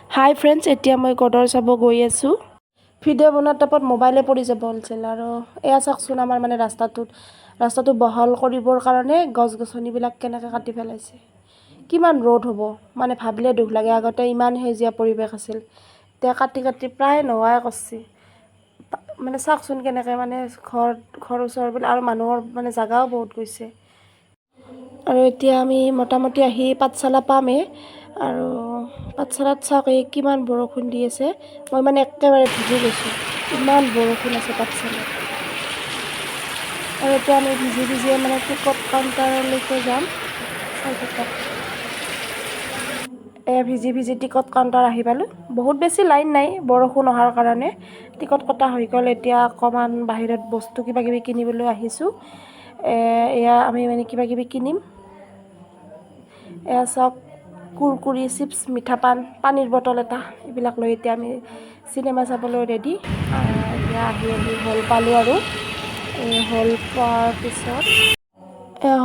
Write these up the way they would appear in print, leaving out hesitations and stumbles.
হাই friends, এতিয়া মই গদৰ চাব গৈ আছোঁ। ভিডিঅ' বনোৱাৰ টাইমত মোবাইলে পৰি যাব হৈছিল আৰু এয়া চাওকচোন আমাৰ মানে ৰাস্তাটো বহল কৰিবৰ কাৰণে গছ গছনিবিলাক কেনেকৈ কাটি পেলাইছে। কিমান ৰ'দ হ'ব মানে ভাবিলে দুখ লাগে। আগতে ইমান সেউজীয়া পৰিৱেশ আছিল, এতিয়া কাটি প্ৰায় নোহোৱাই কৰিছে। মানে চাওকচোন কেনেকৈ মানে ঘৰ ওচৰবিলাক আৰু মানুহৰ মানে জাগাও বহুত গৈছে। আৰু এতিয়া আমি মোটামুটি আহি পাঠশালা পামেই আৰু পাঠশালাত চাওক এই কিমান বৰষুণ দি আছে। মই মানে একেবাৰে ভিজি গৈছোঁ, ইমান বৰষুণ আছে পাঠশালাত। আৰু এতিয়া আমি ভিজি মানে টিকট কাউণ্টাৰলৈকে যাম। ভিজি টিকট কাউণ্টাৰ আহি পালোঁ। বহুত বেছি লাইন নাই বৰষুণ অহাৰ কাৰণে। টিকট কটা হৈ গ'ল। এতিয়া অকণমান বাহিৰত বস্তু কিবাকিবি কিনিবলৈ আহিছোঁ। এয়া আমি মানে কিবাকিবি কিনিম। এয়া চাওক কুৰকুৰি, চিপছ, মিঠা পানীৰ বটল এটা, এইবিলাক লৈ এতিয়া আমি চিনেমা চাবলৈ ৰেডি। এতিয়া আহি হল পালোঁ আৰু হল পোৱাৰ পিছত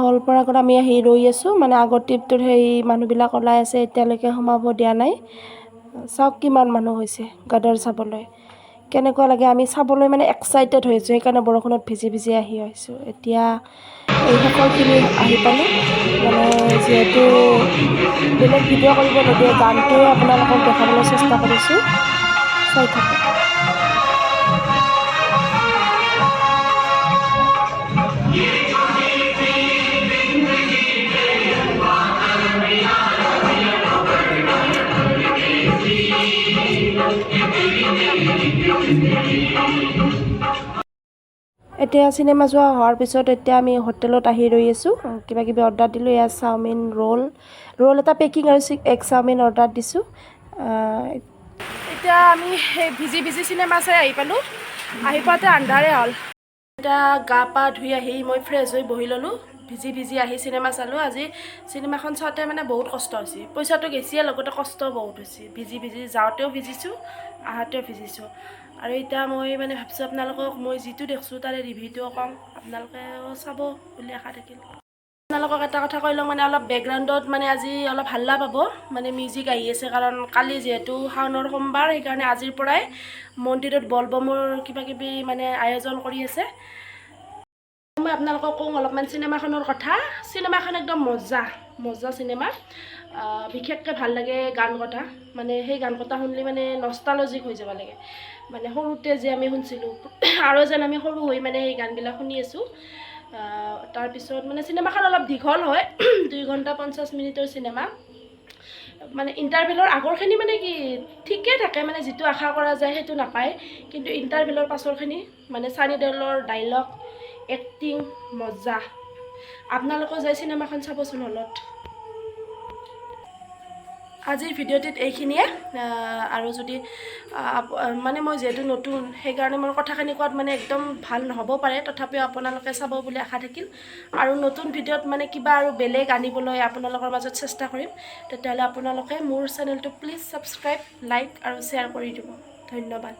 হল পোৱাৰ আগত আমি আহি ৰৈ আছোঁ। মানে আগৰ ট্ৰিপটোত সেই মানুহবিলাক ওলাই আছে, এতিয়ালৈকে সোমাব দিয়া নাই। চাওক কিমান মানুহ হৈছে গদৰ চাবলৈ। কেনেকুৱা লাগে, আমি চাবলৈ মানে এক্সাইটেড হৈ আছোঁ। সেইকাৰণে বৰষুণত ভিজি আহি আছোঁ। এতিয়া এই শেষৰখিনি আহি পালোঁ। মানে যিহেতু বেলেগ ভিডিঅ' কৰিব নিদিয়ে, গানটোৱে আপোনালোকক দেখাবলৈ চেষ্টা কৰিছোঁ, চাই থাকক। এতিয়া চিনেমা চোৱা হোৱাৰ পিছত এতিয়া আমি হোটেলত আহি ৰৈ আছোঁ। কিবাকিবি অৰ্ডাৰ দিলোঁ। এয়া চাওমিন, ৰোল এটা পেকিং আৰু এগ চাওমিন অৰ্ডাৰ দিছোঁ। এতিয়া আমি ভিজি চিনেমা চাই আহি পালোঁ। আহি পাওঁতে আন্ধাৰে হ'ল। এতিয়া গা পা ধুই আহি মই ফ্ৰেছ হৈ বহি ল'লোঁ। ভিজি আহি চিনেমা চালোঁ। আজি চিনেমাখন চাওঁতে মানে বহুত কষ্ট হৈছে। পইচাটো গেছিয়ে, লগতে কষ্ট বহুত হৈছে। ভিজি যাওঁতেও ভিজিছোঁ, আহোঁতেও ভিজিছোঁ। আৰু এতিয়া মই মানে ভাবিছোঁ আপোনালোকক মই যিটো দেখিছোঁ তাৰে ৰিভিউটো ক'ম, আপোনালোকেও চাব বুলি আশা থাকিল। আপোনালোকক এটা কথা কৈ লওঁ, মানে অলপ বেকগ্ৰাউণ্ডত মানে আজি অলপ হাল্লা পাব, মানে মিউজিক আহি আছে। কাৰণ কালি যিহেতু শাওনৰ সোমবাৰ, সেইকাৰণে আজিৰ পৰাই মন্দিৰত বলবমৰ কিবাকিবি মানে আয়োজন কৰি আছে। মই আপোনালোকক কওঁ অলপমান চিনেমাখনৰ কথা। চিনেমাখন একদম মজা চিনেমা। বিশেষকৈ ভাল লাগে গান কটা, মানে সেই গান কটা শুনিলে মানে নষ্টালজিক হৈ যাব লাগে। মানে সৰুতে যে আমি শুনিছিলোঁ, আৰু যেন আমি সৰু হৈ মানে সেই গানবিলাক শুনি আছোঁ। তাৰপিছত মানে চিনেমাখন অলপ দীঘল হয়, 2 ঘণ্টা 50 মিনিটৰ চিনেমা। মানে ইণ্টাৰভেলৰ আগৰখিনি মানে কি ঠিকে থাকে, মানে যিটো আশা কৰা যায় সেইটো নাপায়। কিন্তু ইণ্টাৰভেলৰ পাছৰখিনি মানে চানি দেওলৰ ডাইলগ, এক্টিং মজা। আপোনালোকেও যাই চিনেমাখন চাবচোন হলত। আজিৰ ভিডিঅ'টিত এইখিনিয়ে। আৰু যদি মানে মই যিহেতু নতুন, সেইকাৰণে মোৰ কথাখিনি কোৱাত মানে একদম ভাল নহ'ব পাৰে। তথাপিও আপোনালোকে চাব বুলি আশা থাকিল। আৰু নতুন ভিডিঅ'ত মানে কিবা আৰু বেলেগ আনিবলৈ আপোনালোকৰ মাজত চেষ্টা কৰিম। তেতিয়াহ'লে আপোনালোকে মোৰ চেনেলটো প্লিজ ছাবস্ক্ৰাইব, লাইক আৰু শ্বেয়াৰ কৰি দিব। ধন্যবাদ।